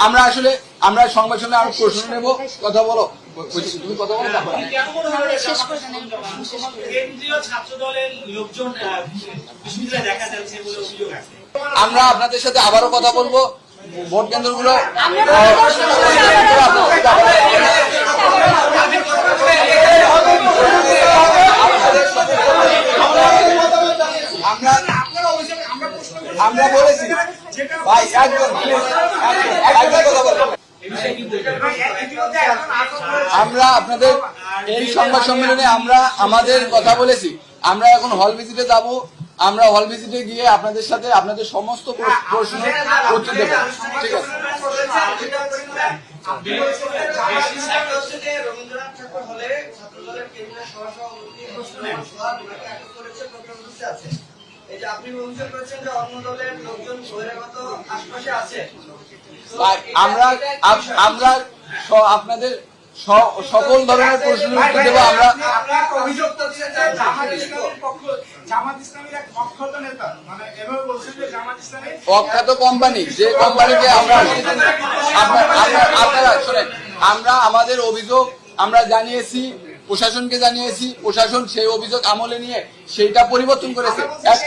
আমরা আসলে আমরা সংবাদে আরো প্রশ্ন নেব। কথা বলো, তুমি কথা বলো। কেন্দ্রীয় ছাত্র দলের লোকজন বিশ্ববিদ্যালয়ে দেখা যাচ্ছে বলে অভিযোগ আছে। আমরা আপনাদের সাথে আবারও কথা বলবো। ভোট কেন্দ্রগুলো আমরা বলেছি ভাই একজন কথা বলবো। আমরা আপনাদের এই সংবাদ সম্মেলনে আমরা আমাদের কথা বলেছি। আমরা এখন হল ভিজিটে যাব। আমরা হল ভিজিটে গিয়ে আপনাদের সাথে আপনাদের সমস্ত প্রশ্ন উত্তর দেব। ঠিক আছে। আমরা আপনাদের সকল ধরনের প্রশ্ন উত্তর দেবো। আমরা অখ্যাত কোম্পানি, যে কোম্পানিকে আমরা আপনারা শোনেন, আমরা আমাদের অভিযোগ আমরা জানিয়েছি, প্রশাসনকে জানিয়েছি। প্রশাসন সেই অভিযোগ আমলে নিয়ে সেইটা পরিবর্তন করেছে। একটা